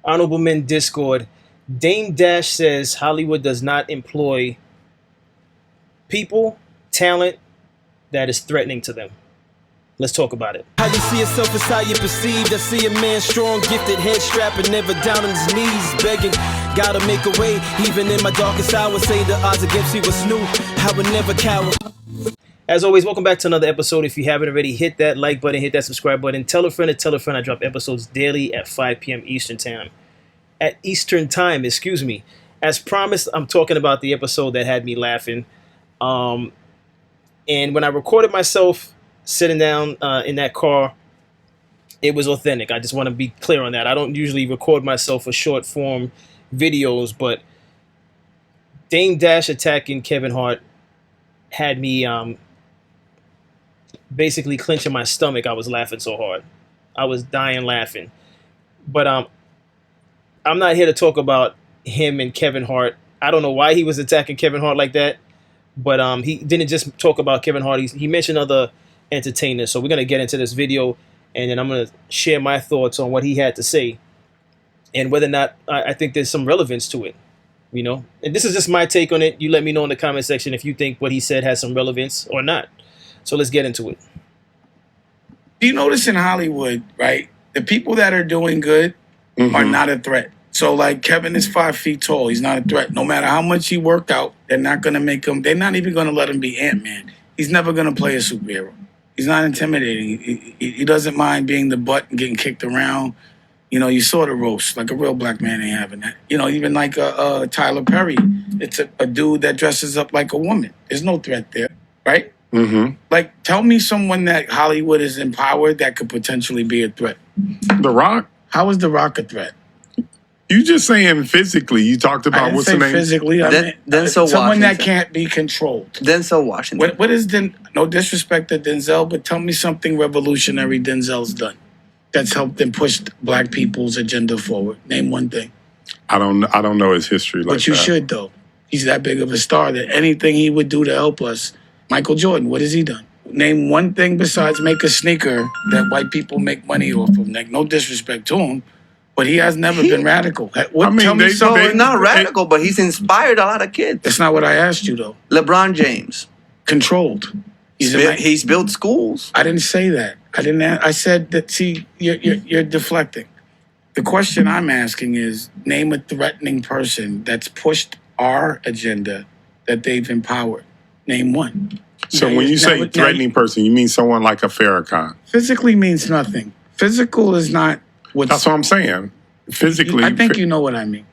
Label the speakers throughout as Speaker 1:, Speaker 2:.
Speaker 1: Honorable Men Discord. Dame Dash says Hollywood does not employ people, talent that is threatening to them. Let's talk about it.
Speaker 2: How you see yourself is how you perceived. I see a man strong, gifted, head strapping, never down on his knees, begging. Gotta make a way, even in my darkest hour. Say the odds against me was new. I would never cower.
Speaker 1: As always, welcome back to another episode. If you haven't already, hit that like button, hit that subscribe button. Tell a friend to tell a friend. I drop episodes daily at 5 p.m. Eastern Time. As promised, I'm talking about the episode that had me laughing. And when I recorded myself sitting down in that car, it was authentic. I just want to be clear on that. I don't usually record myself for short form videos, but Dame Dash attacking Kevin Hart had me basically clenching my stomach. I was laughing so hard. I was dying laughing. But I'm not here to talk about him and Kevin Hart. I don't know why he was attacking Kevin Hart like that, but he didn't just talk about Kevin Hart. He mentioned other entertainers. So we're going to get into this video, and then I'm going to share my thoughts on what he had to say and whether or not I think there's some relevance to it. You know, and this is just my take on it. You let me know in the comment section if you think what he said has some relevance or not. So let's get into it.
Speaker 3: Do you notice in Hollywood, right, the people that are doing good are not a threat. So, like, Kevin is 5 feet tall. He's not a threat. No matter how much he worked out, they're not going to make him, they're not even going to let him be Ant-Man. He's never going to play a superhero. He's not intimidating. He doesn't mind being the butt and getting kicked around. You know, you saw the roast. Like, a real black man ain't having that. You know, even like Tyler Perry, it's a dude that dresses up like a woman. There's no threat there, right? Like, tell me someone that Hollywood is empowered that could potentially be a threat.
Speaker 4: The Rock?
Speaker 3: How is The Rock a threat?
Speaker 4: You just saying physically. You talked about what's the name?
Speaker 3: Physically, I mean,
Speaker 5: Denzel
Speaker 3: someone that
Speaker 5: Washington.
Speaker 3: can't be controlled.
Speaker 5: Denzel Washington.
Speaker 3: What is no disrespect to Denzel, but tell me something revolutionary Denzel's done that's helped them push black people's agenda forward. Name one thing.
Speaker 4: I don't know his history like that.
Speaker 3: But you should, though. He's that big of a star that anything he would do to help us. Michael Jordan, what has he done? Name one thing besides make a sneaker that white people make money off of. Like, no disrespect to him, but he has never been radical. What,
Speaker 4: I mean,
Speaker 3: tell me
Speaker 5: So
Speaker 3: something.
Speaker 5: he's not radical, but he's inspired a lot of kids.
Speaker 3: That's not what I asked you, though.
Speaker 5: LeBron James.
Speaker 3: Controlled.
Speaker 5: He's built schools.
Speaker 3: I didn't say that. I said that. See, you're deflecting. The question I'm asking is: name a threatening person that's pushed our agenda that they've empowered. Name one.
Speaker 4: So
Speaker 3: Now
Speaker 4: when you say
Speaker 3: now-
Speaker 4: threatening person, you mean someone like a Farrakhan?
Speaker 3: physically means nothing. Physical is not what's.
Speaker 4: That's what I'm saying. Physically.
Speaker 3: I think you know what I mean.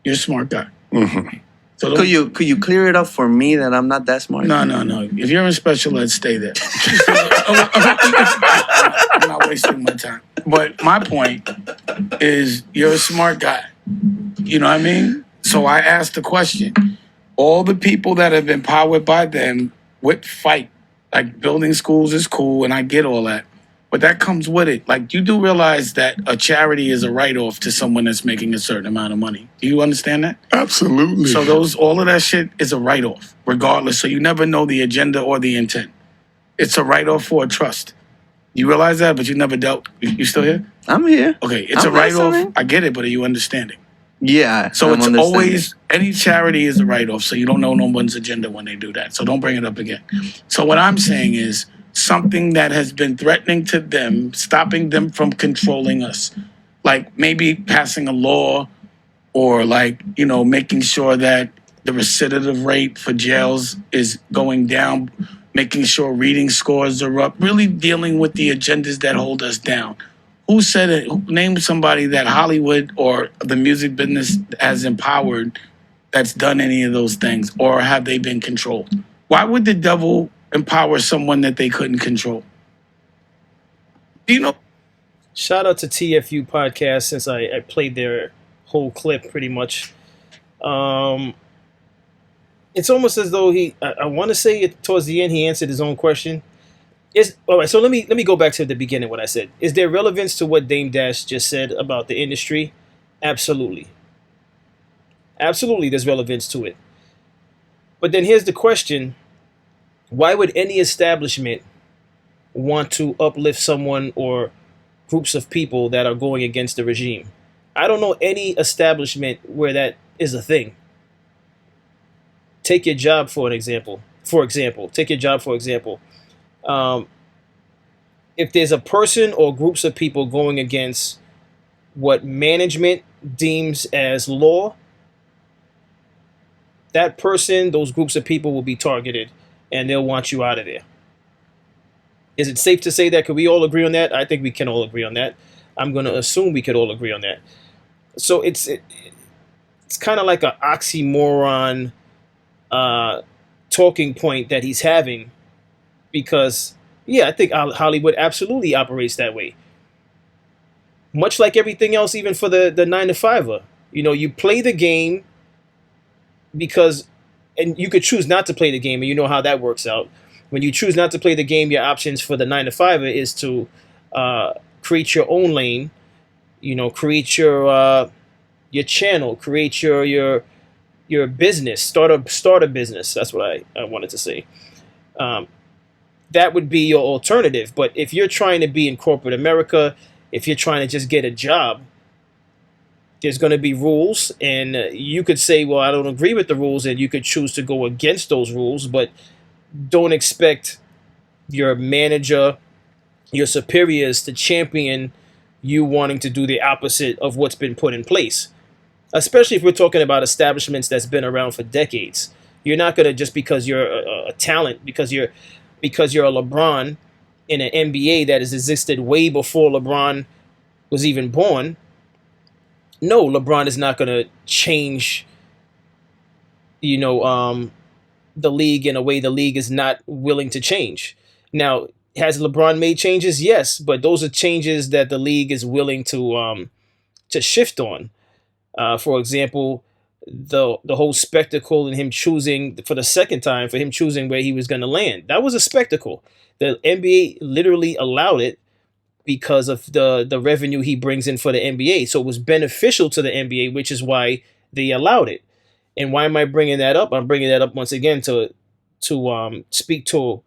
Speaker 3: You're a smart guy. So don't-
Speaker 5: Could you clear it up for me that I'm not that smart?
Speaker 3: No. If you're in special ed, stay there. I'm not wasting my time. But my point is, you're a smart guy. You know what I mean? So I asked the question. All the people that have been powered by them would fight. Like, building schools is cool, and I get all that. But that comes with it. Like, you do realize that a charity is a write-off to someone that's making a certain amount of money. Do you understand that?
Speaker 4: Absolutely.
Speaker 3: So all of that shit is a write-off, regardless. So you never know the agenda or the intent. It's a write-off for a trust. You realize that, but you never dealt. You still here?
Speaker 5: I'm here.
Speaker 3: Okay, it's
Speaker 5: I'm
Speaker 3: a write-off.
Speaker 5: listening.
Speaker 3: I get it, but are you understanding?
Speaker 5: Yeah.
Speaker 3: So
Speaker 5: I'm
Speaker 3: it's
Speaker 5: understanding.
Speaker 3: always, any charity is a write-off, so you don't know no one's agenda when they do that. So don't bring it up again. So what I'm saying is something that has been threatening to them, stopping them from controlling us. Like maybe passing a law or like, making sure that the recidivism rate for jails is going down, making sure reading scores are up, really dealing with the agendas that hold us down. Who said it? Name somebody that Hollywood or the music business has empowered that's done any of those things, or have they been controlled? Why would the devil empower someone that they couldn't control? Do you know?
Speaker 1: Shout out to TFU Podcast since I played their whole clip pretty much. It's almost as though I want to say it towards the end, he answered his own question. All right, so let me go back to the beginning what I said. Is there relevance to what Dame Dash just said about the industry? Absolutely. Absolutely, there's relevance to it. But then here's the question. Why would any establishment want to uplift someone or groups of people that are going against the regime? I don't know any establishment where that is a thing. Take your job for an example. Take your job for example. Um, if there's a person or groups of people going against what management deems as law, that person, those groups of people will be targeted and they'll want you out of there. Is it safe to say that? Could we all agree on that? I think we can all agree on that. I'm going to assume we could all agree on that. So it's kind of like an oxymoron talking point that he's having because, yeah, I think Hollywood absolutely operates that way. Much like everything else, even for the 9-to-5er. You know, you play the game because, and you could choose not to play the game, and you know how that works out. When you choose not to play the game, your options for the 9-to-5er is to create your own lane, you know, create your channel, create your business, start a business. That's what I wanted to say. That would be your alternative. But if you're trying to be in corporate America, if you're trying to just get a job, there's going to be rules, and you could say, well, I don't agree with the rules, and you could choose to go against those rules, but don't expect your manager, your superiors to champion you wanting to do the opposite of what's been put in place. Especially if we're talking about establishments that's been around for decades. You're not going to, just because you're a talent, because you're a LeBron in an NBA that has existed way before LeBron was even born. No, LeBron is not going to change, you know, the league in a way the league is not willing to change. Now, has LeBron made changes? Yes, but those are changes that the league is willing to shift on. For example, the whole spectacle and him choosing for the second time, for him choosing where he was going to land. That was a spectacle. The NBA literally allowed it because of the revenue he brings in for the NBA. So it was beneficial to the NBA, which is why they allowed it. And why am I bringing that up? I'm bringing that up once again to speak to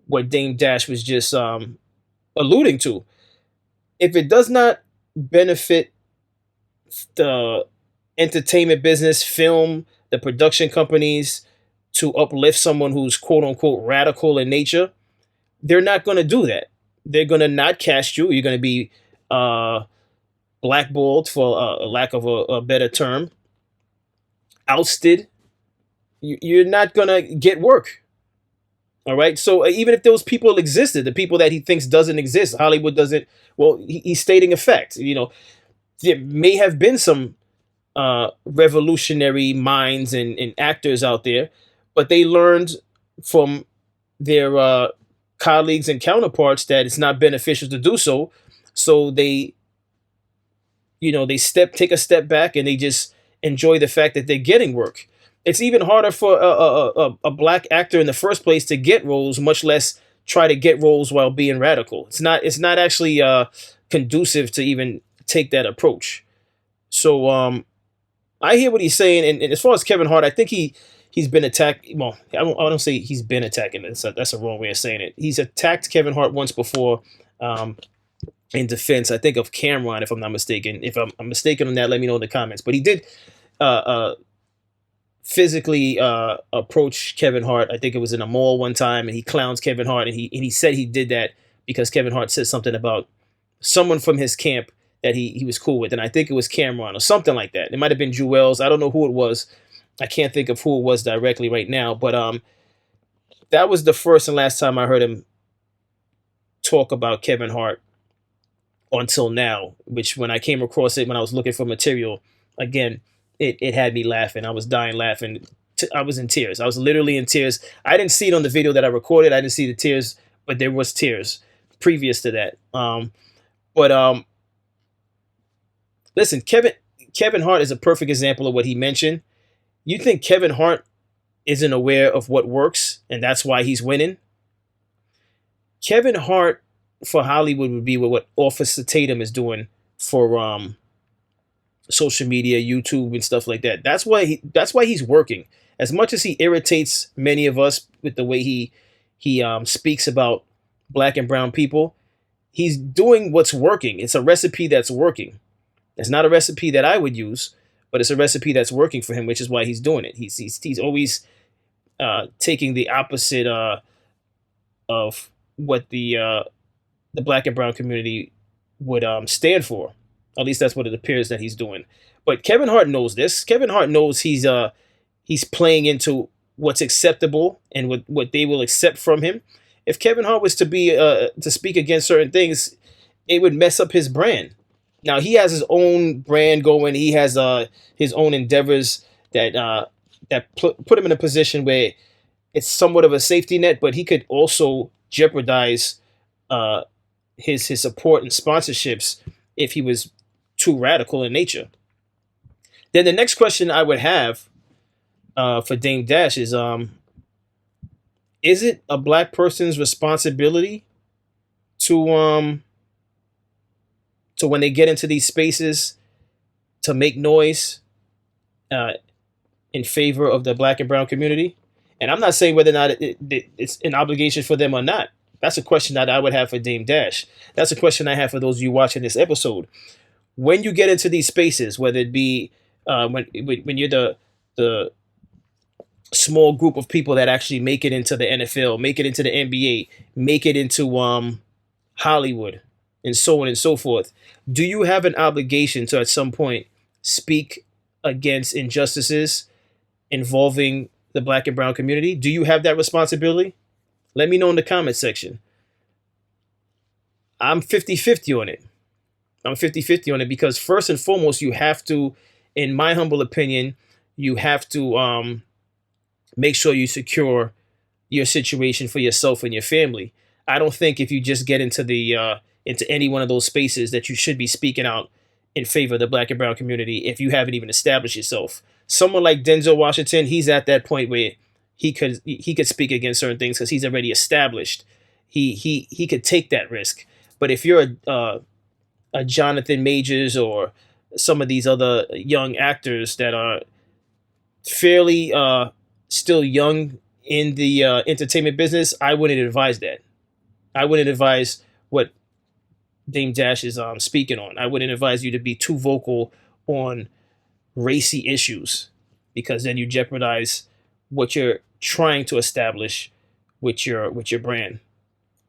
Speaker 1: what Dame Dash was just alluding to. If it does not benefit the entertainment business, film, the production companies to uplift someone who's quote unquote radical in nature, they're not going to do that. They're going to not cast you. You're going to be blackballed, for a lack of a better term, ousted. You're not going to get work. All right. So even if those people existed, the people that he thinks doesn't exist, Hollywood doesn't, well, he's stating a fact. You know, there may have been some revolutionary minds and actors out there, but they learned from their colleagues and counterparts that it's not beneficial to do so. So they, you know, take a step back and they just enjoy the fact that they're getting work. It's even harder for a black actor in the first place to get roles, much less try to get roles while being radical. It's not actually conducive to even take that approach. So I hear what he's saying, and as far as Kevin Hart, I think he's been attacked. Well, I don't say he's been attacking. That's a wrong way of saying it. He's attacked Kevin Hart once before in defense, I think, of Cameron, if I'm not mistaken. If I'm mistaken on that, let me know in the comments. But he did physically approach Kevin Hart. I think it was in a mall one time, and he clowns Kevin Hart, and he said he did that because Kevin Hart said something about someone from his camp that he was cool with, and I think it was Cameron or something like that. It might have been Jewels. I don't know who it was. I can't think of who it was directly right now, but that was the first and last time I heard him talk about Kevin Hart until now, which when I came across it, when I was looking for material, again, it had me laughing. I was dying laughing. I was in tears. I was literally in tears. I didn't see it on the video that I recorded. I didn't see the tears, but there was tears previous to that. Listen, Kevin Hart is a perfect example of what he mentioned. You think Kevin Hart isn't aware of what works and that's why he's winning? Kevin Hart for Hollywood would be what Officer Tatum is doing for social media, YouTube and stuff like that. That's why he's working. As much as he irritates many of us with the way he speaks about black and brown people, he's doing what's working. It's a recipe that's working. It's not a recipe that I would use, but it's a recipe that's working for him, which is why he's doing it. He's always taking the opposite of what the black and brown community would stand for. At least that's what it appears that he's doing. But Kevin Hart knows this. Kevin Hart knows he's playing into what's acceptable and what they will accept from him. If Kevin Hart was to speak against certain things, it would mess up his brand. Now he has his own brand going. He has his own endeavors that put him in a position where it's somewhat of a safety net, but he could also jeopardize his support and sponsorships if he was too radical in nature. Then the next question I would have for Dame Dash is it a black person's responsibility to when they get into these spaces to make noise in favor of the black and brown community? And I'm not saying whether or not it's an obligation for them or not. That's a question that I would have for Dame Dash. That's a question I have for those of you watching this episode. When you get into these spaces, whether it be when you're the small group of people that actually make it into the NFL, make it into the NBA, make it into Hollywood, and so on and so forth, do you have an obligation to at some point speak against injustices involving the black and brown community? Do you have that responsibility? Let me know in the comment section. I'm 50-50 on it. I'm 50-50 on it because first and foremost, you have to, in my humble opinion, you have to make sure you secure your situation for yourself and your family. I don't think if you just get into into any one of those spaces that you should be speaking out in favor of the black and brown community if you haven't even established yourself. Someone like Denzel Washington, he's at that point where he could speak against certain things because he's already established. He could take that risk. But if you're a Jonathan Majors or some of these other young actors that are fairly still young in the entertainment business, I wouldn't advise that. I wouldn't advise what Dame Dash is speaking on. I wouldn't advise you to be too vocal on racy issues because then you jeopardize what you're trying to establish with your brand.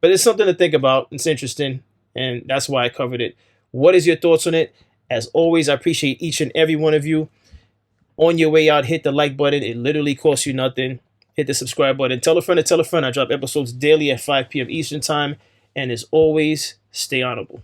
Speaker 1: But it's something to think about. It's interesting, and that's why I covered it. What is your thoughts on it? As always, I appreciate each and every one of you. On your way out, hit the like button. It literally costs you nothing. Hit the subscribe button. Tell a friend to tell a friend. I drop episodes daily at 5 p.m. Eastern Time. And as always, stay honorable.